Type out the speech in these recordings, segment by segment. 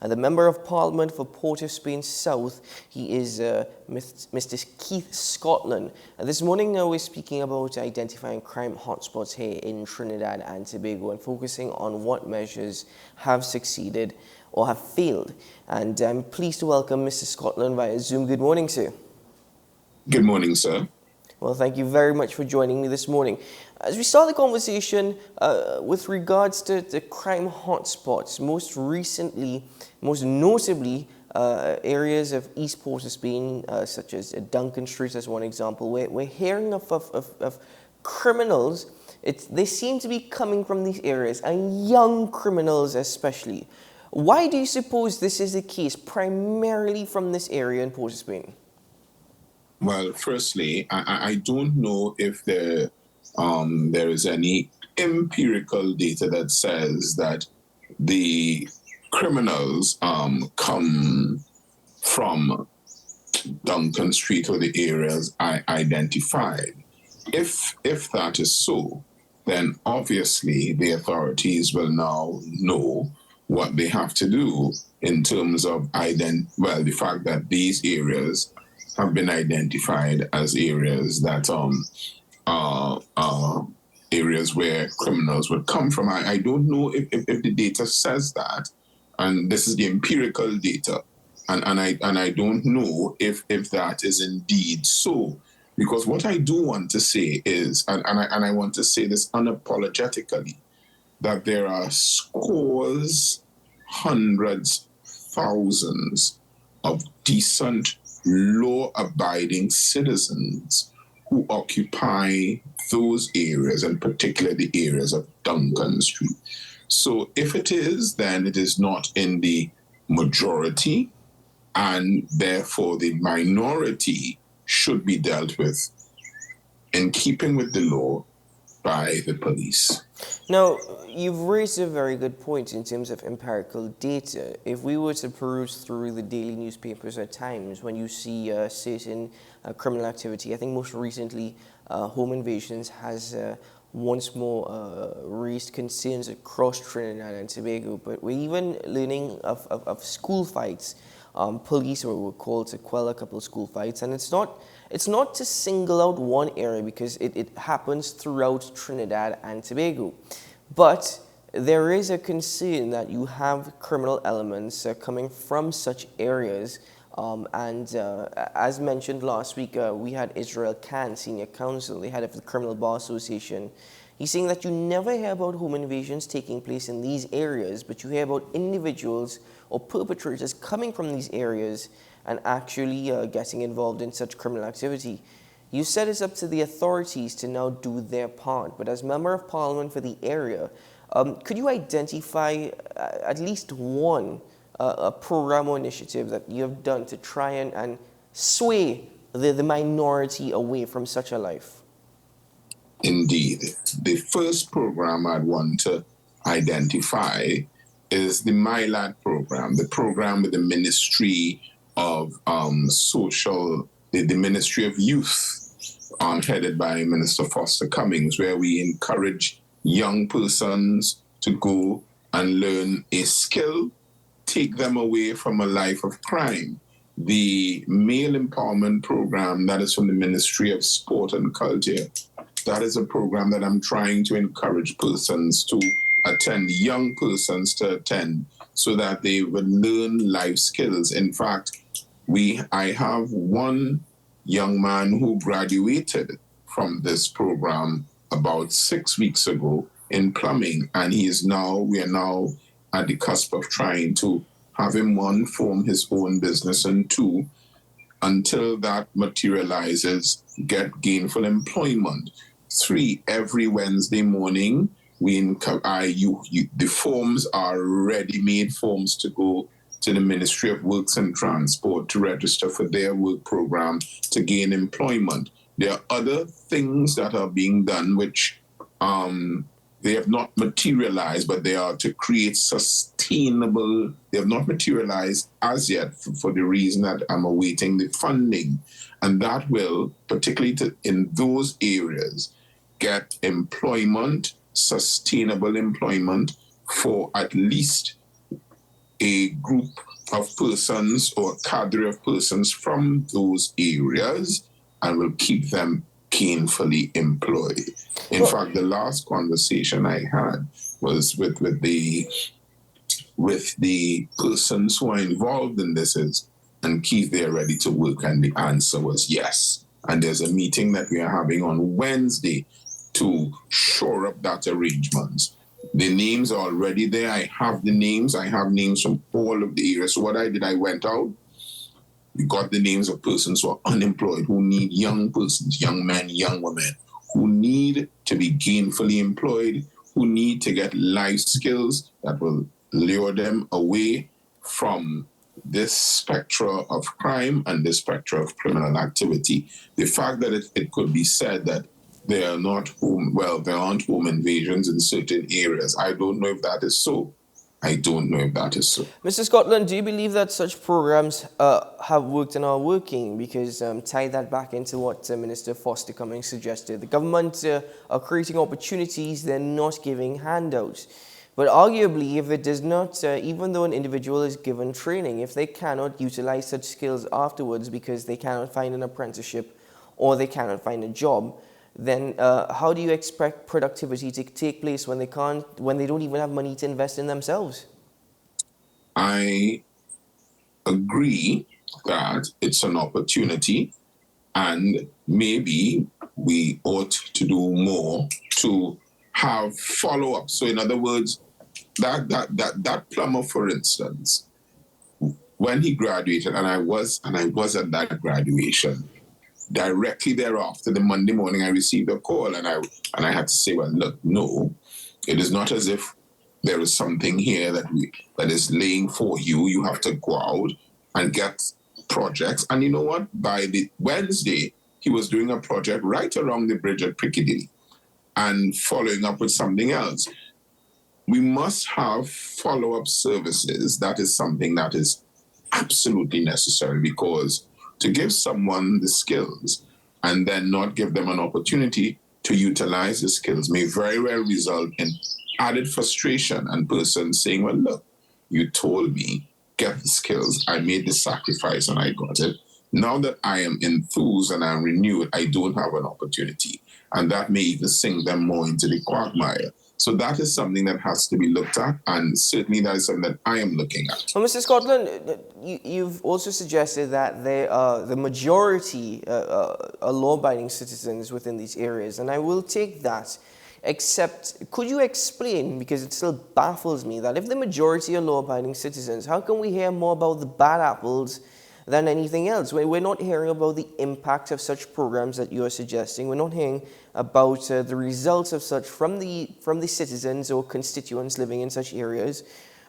and the Member of Parliament for Port of Spain South. He is Mr. Keith Scotland. This morning we're speaking about identifying crime hotspots here in Trinidad and Tobago and focusing on what measures have succeeded or have failed. And I'm pleased to welcome Mr. Scotland via Zoom. Good morning, sir. Good morning, sir. Well, thank you very much for joining me this morning. As we start the conversation with regards to the crime hotspots, most notably, areas of East Port of Spain, such as Duncan Street as one example, we're hearing of criminals. They seem to be coming from these areas, and young criminals especially. Why do you suppose this is the case, primarily from this area in Port of Spain? Well, firstly, I don't know if there is any empirical data that says that the criminals come from Duncan Street or the areas I identified. If that is so, then obviously the authorities will now know what they have to do in terms of the fact that these areas have been identified as areas that areas where criminals would come from. I don't know if the data says that, and this is the empirical data, and I don't know if that is indeed so, because what I do want to say is, and I want to say this unapologetically, that there are scores, hundreds, thousands of decent, law-abiding citizens who occupy those areas, and particularly the areas of Duncan Street. So if it is, then it is not in the majority, and therefore the minority should be dealt with in keeping with the law by the police. Now, you've raised a very good point in terms of empirical data. If we were to peruse through the daily newspapers at times, when you see certain criminal activity, I think most recently home invasions has once more raised concerns across Trinidad and Tobago. But we're even learning of school fights. Police were called to quell a couple of school fights, and it's not to single out one area, because it happens throughout Trinidad and Tobago. But there is a concern that you have criminal elements coming from such areas. As mentioned last week, we had Israel Khan, Senior Counsel, the head of the Criminal Bar Association. He's saying that you never hear about home invasions taking place in these areas, but you hear about individuals or perpetrators coming from these areas and actually getting involved in such criminal activity. You said it's up to the authorities to now do their part, but as Member of Parliament for the area, could you identify at least one a program or initiative that you have done to try and sway the minority away from such a life? Indeed. The first program I'd want to identify is the MyLad program, the program with the Ministry of the Ministry of Youth, headed by Minister Foster Cummings, where we encourage young persons to go and learn a skill, take them away from a life of crime. The Male Empowerment Program, that is from the Ministry of Sport and Culture, that is a program that I'm trying to encourage persons to attend, young persons to attend, so that they would learn life skills. In fact, I have one young man who graduated from this program about 6 weeks ago in plumbing, and we are now at the cusp of trying to have him, one, form his own business, and two, until that materializes, get gainful employment. 3, every Wednesday morning, the forms are ready-made forms to go to the Ministry of Works and Transport to register for their work program to gain employment. There are other things that are being done which they have not materialized, but they are to create sustainable. They have not materialized as yet for the reason that I'm awaiting the funding. And that will, particularly in those areas, get employment, sustainable employment for at least a group of persons or a cadre of persons from those areas and will keep them gainfully employed. In fact, the last conversation I had was with the persons who are involved in this is, and Keith, they're ready to work, and the answer was yes. And there's a meeting that we are having on Wednesday to shore up that arrangement. The names are already there. I have the names. I have names from all of the areas. So what I did, I went out. We got the names of persons who are unemployed, who need young persons, young men, young women, who need to be gainfully employed, who need to get life skills that will lure them away from this spectrum of crime and this spectrum of criminal activity. The fact that it could be said that there aren't home invasions in certain areas, I don't know if that is so. I don't know if that is so. Mr. Scotland, do you believe that such programs have worked and are working? Because tie that back into what Minister Foster Cummings suggested. The government are creating opportunities, they're not giving handouts. But arguably, if it does not, even though an individual is given training, if they cannot utilize such skills afterwards because they cannot find an apprenticeship or they cannot find a job, then how do you expect productivity to take place when they don't even have money to invest in themselves? I agree that it's an opportunity, and maybe we ought to do more to have follow-up. So in other words, that plumber, for instance, when he graduated, and I was at that graduation, directly thereafter, the Monday morning, I received a call, and I had to say, well, look, no, it is not as if there is something here that is laying for you. You have to go out and get projects. And you know what? By the Wednesday, he was doing a project right around the bridge at Piccadilly and following up with something else. We must have follow-up services. That is something that is absolutely necessary, because to give someone the skills and then not give them an opportunity to utilize the skills may very well result in added frustration and persons saying, well, look, you told me, get the skills. I made the sacrifice and I got it. Now that I am enthused and I'm renewed, I don't have an opportunity. And that may even sink them more into the quagmire. So that is something that has to be looked at, and certainly that is something that I am looking at. Well, Mr. Scotland, you've also suggested that the majority are law-abiding citizens within these areas, and I will take that. Except, could you explain, because it still baffles me, that if the majority are law-abiding citizens, how can we hear more about the bad apples than anything else? We're not hearing about the impact of such programs that you are suggesting. We're not hearing about the results of such from the citizens or constituents living in such areas.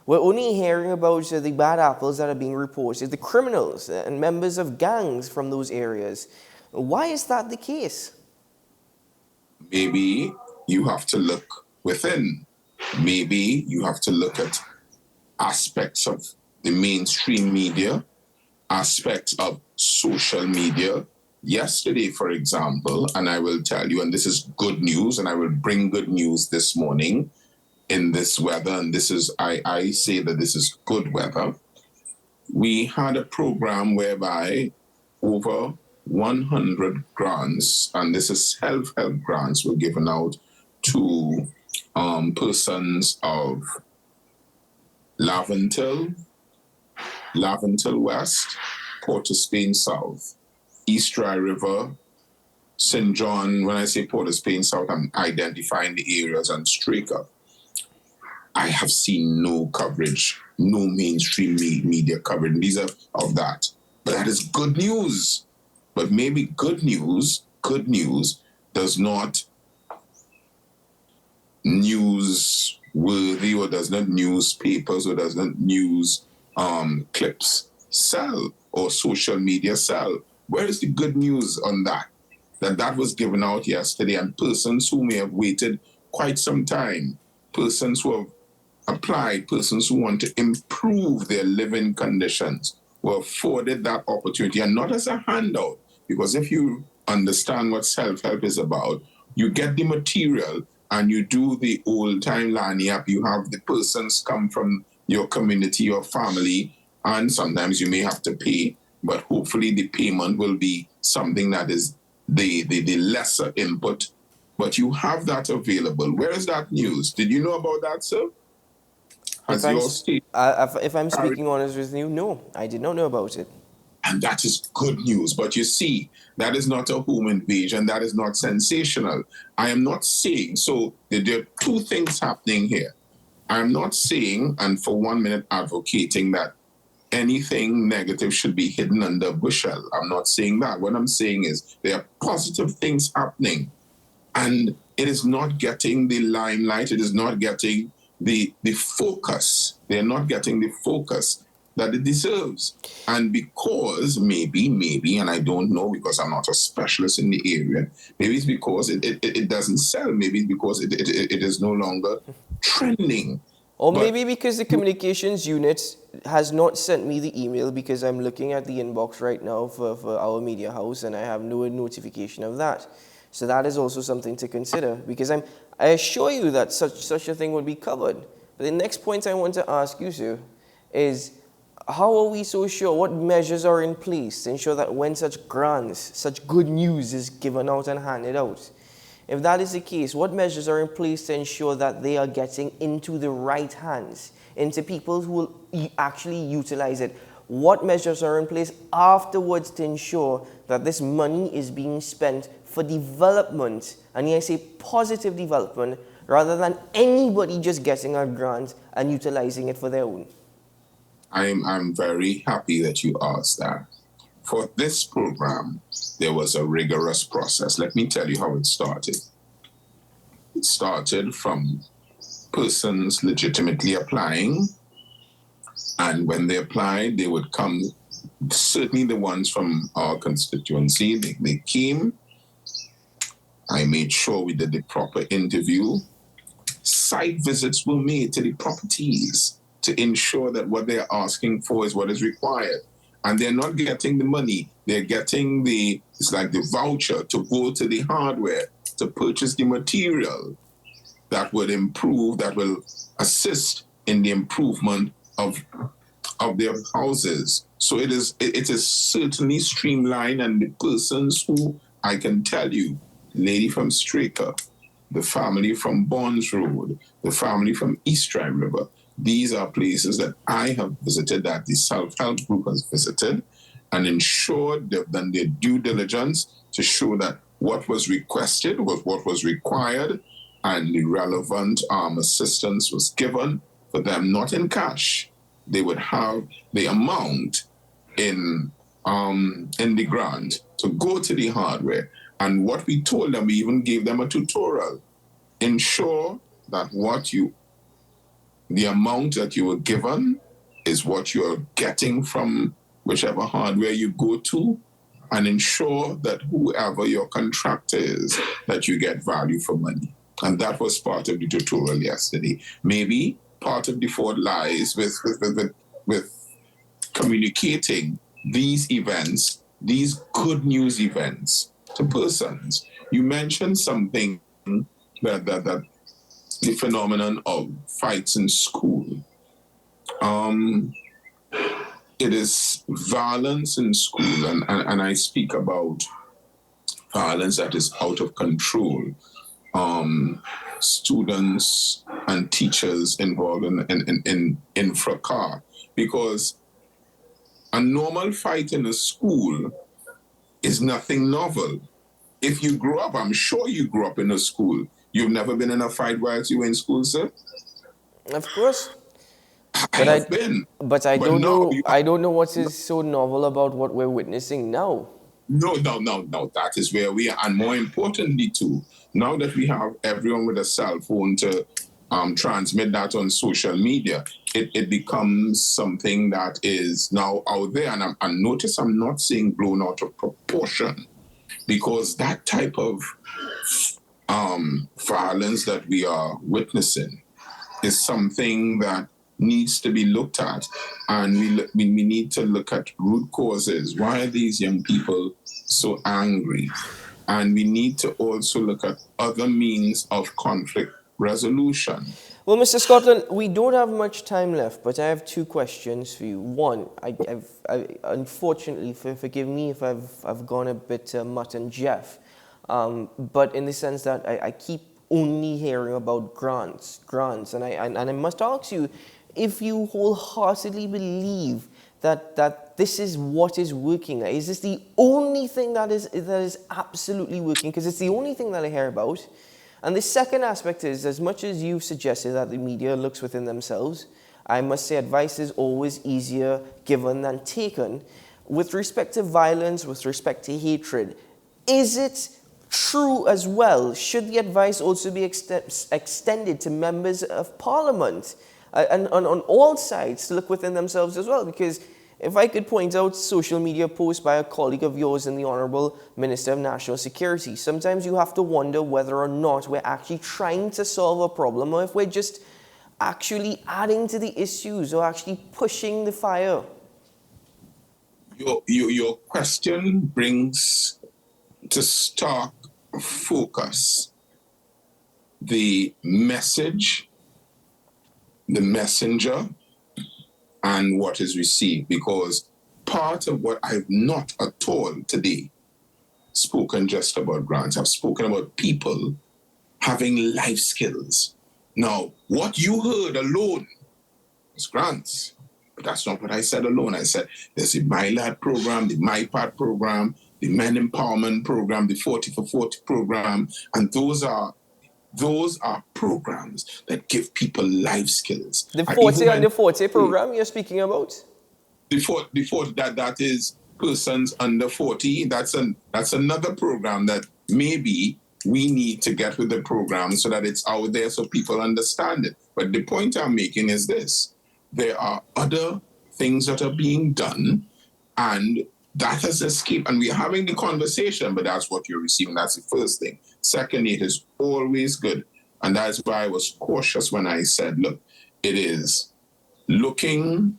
We're only hearing about the bad apples that are being reported, the criminals and members of gangs from those areas. Why is that the case? Maybe you have to look within. Maybe you have to look at aspects of the mainstream media, aspects of social media. Yesterday, for example, and I will tell you, and this is good news, and I will bring good news this morning in this weather, and this is, I say that this is good weather. We had a program whereby over 100 grants, and this is self-help grants, were given out to persons of Laventil West, Port of Spain South, East Dry River, St. John. When I say Port of Spain South, I'm identifying the areas, and Straker. I have seen no coverage, no mainstream media coverage. These are of that. But that is good news. But maybe good news does not newsworthy, or does not newspapers, or does not news clips sell, or social media sell. Where is the good news on that? That was given out yesterday, and persons who may have waited quite some time, persons who have applied, persons who want to improve their living conditions, were afforded that opportunity, and not as a handout. Because if you understand what self-help is about, you get the material and you do the old-time lanyap. You have the persons come from your community, your family, and sometimes you may have to pay, but hopefully the payment will be something that is the lesser input. But you have that available. Where is that news? Did you know about that, sir? If Has I'm your s- state if I'm carried? speaking honest with you, no, I did not know about it. And that is good news. But you see, that is not a home invasion. That is not sensational. I am not saying, so there are two things happening here. I'm not saying, and for 1 minute advocating that anything negative should be hidden under a bushel. I'm not saying that. What I'm saying is there are positive things happening, and it is not getting the limelight. It is not getting the focus. They're not getting the focus that it deserves. And because maybe, and I don't know because I'm not a specialist in the area, maybe it's because it doesn't sell. Maybe it's because it is no longer trending. Or But maybe because the communications unit has not sent me the email, because I'm looking at the inbox right now for our media house and I have no notification of that. So that is also something to consider, because I assure you that such a thing would be covered. But the next point I want to ask you, sir, is how are we so sure? What measures are in place to ensure that when such grants, such good news is given out and handed out, if that is the case, what measures are in place to ensure that they are getting into the right hands, into people who will actually utilize it? What measures are in place afterwards to ensure that this money is being spent for development, and I say positive development, rather than anybody just getting a grant and utilizing it for their own? I'm very happy that you asked that. For this program, there was a rigorous process. Let me tell you how it started. It started from persons legitimately applying, and when they applied, they would come, certainly the ones from our constituency, they came. I made sure we did the proper interview. Site visits were made to the properties to ensure that what they're asking for is what is required. And they're not getting the money, they're getting it's like the voucher to go to the hardware, to purchase the material that would improve, that will assist in the improvement of their houses. So it is certainly streamlined, and the persons who, I can tell you, lady from Straker, the family from Bonds Road, the family from East Dry River. These are places that I have visited, that the self-help group has visited, and ensured they've done their due diligence to show that what was requested was what was required, and the relevant assistance was given for them, not in cash. They would have the amount in the grant to go to the hardware. And what we told them, we even gave them a tutorial. Ensure that the amount that you were given is what you're getting from whichever hardware you go to, and ensure that whoever your contractor is, that you get value for money. And that was part of the tutorial yesterday. Maybe part of the fault lies with communicating these events, these good news events, to persons. You mentioned something that the phenomenon of fights in school. Um, it is violence in school, and I speak about violence that is out of control. Students and teachers involved in fracas, because a normal fight in a school is nothing novel. If you grew up, I'm sure you grew up in a school. You've never been in a fight whilst you were in school, sir? Of course. I But have been. I But don't now know. you have, I don't know what is so novel about what we're witnessing now. no. That is where we are. And more importantly, too, now that we have everyone with a cell phone to transmit that on social media, it becomes something that is now out there. And notice I'm not saying blown out of proportion, because that type of violence that we are witnessing is something that needs to be looked at, and we need to look at root causes. Why are these young people so angry? And we need to also look at other means of conflict resolution. Well, Mr. Scotland, we don't have much time left, but I have two questions for you. One, unfortunately, forgive me if I've gone a bit Mutt and Jeff, but in the sense that I keep only hearing about grants, and I must ask you if you wholeheartedly believe that this is what is working. Is this the only thing that is absolutely working? Because it's the only thing that I hear about. And the second aspect is, as much as you've suggested that the media looks within themselves, I must say advice is always easier given than taken. With respect to violence, with respect to hatred, is it true as well? Should the advice also be extended to members of parliament and on all sides to look within themselves as well? Because if I could point out social media posts by a colleague of yours and the Honourable Minister of National Security, sometimes you have to wonder whether or not we're actually trying to solve a problem or if we're just actually adding to the issues or actually pushing the fire. Your question brings to stark focus the message, the messenger, and what is received, because part of what I've not at all today spoken just about grants, I've spoken about people having life skills. Now, what you heard alone was grants, but that's not what I said alone. I said there's the My Lad program, the My Part program, the Men Empowerment program, the 40 for 40 program, and those are programs that give people life skills. The 40 and the 40 program you're speaking about? The 40 that is persons under 40. That's another program that maybe we need to get with the program so that it's out there so people understand it. But the point I'm making is this. There are other things that are being done, and that has escaped, and we're having the conversation, but that's what you're receiving. That's the first thing. Secondly, it is always good. And that's why I was cautious when I said, look, it is looking,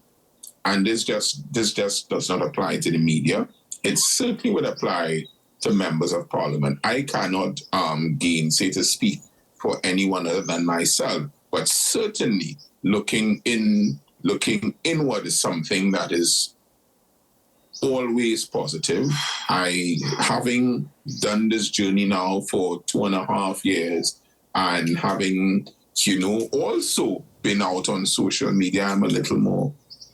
and this just does not apply to the media. It certainly would apply to members of parliament. I cannot gainsay to speak for anyone other than myself, but certainly looking inward is something that is always positive. Having done this journey now for 2.5 years and having, also been out on social media, I'm a little more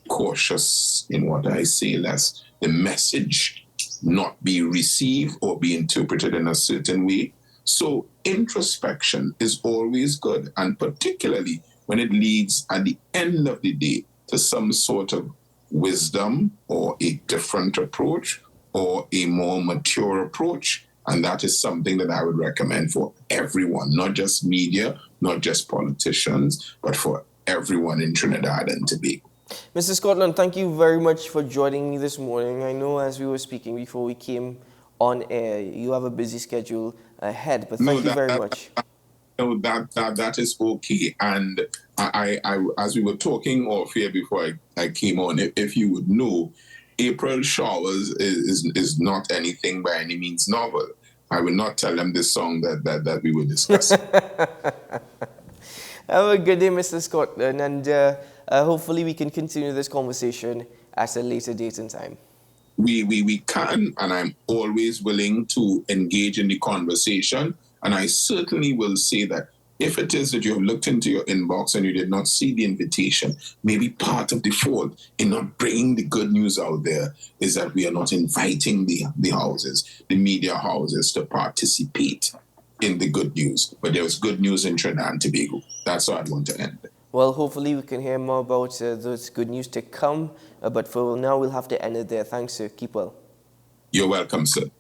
cautious in what I say, lest the message not be received or be interpreted in a certain way. So introspection is always good, and particularly when it leads at the end of the day to some sort of wisdom or a different approach or a more mature approach. And that is something that I would recommend for everyone, not just media, not just politicians, but for everyone in Trinidad and Tobago. Mr. Scotland, thank you very much for joining me this morning. I know as we were speaking before we came on air, you have a busy schedule ahead, but thank you very much. No, that is okay. And I as we were talking off here before I came on, if you would know, April Showers is not anything by any means novel. I will not tell them this song that we were discussing. Have a good day, Mr. Scotland, and hopefully we can continue this conversation at a later date and time. We can, and I'm always willing to engage in the conversation. And I certainly will say that if it is that you have looked into your inbox and you did not see the invitation, maybe part of the fault in not bringing the good news out there is that we are not inviting the houses, the media houses, to participate in the good news. But there was good news in Trinidad and Tobago. That's how I'd want to end it. Well, hopefully we can hear more about those good news to come. But for now, we'll have to end it there. Thanks, sir. Keep well. You're welcome, sir.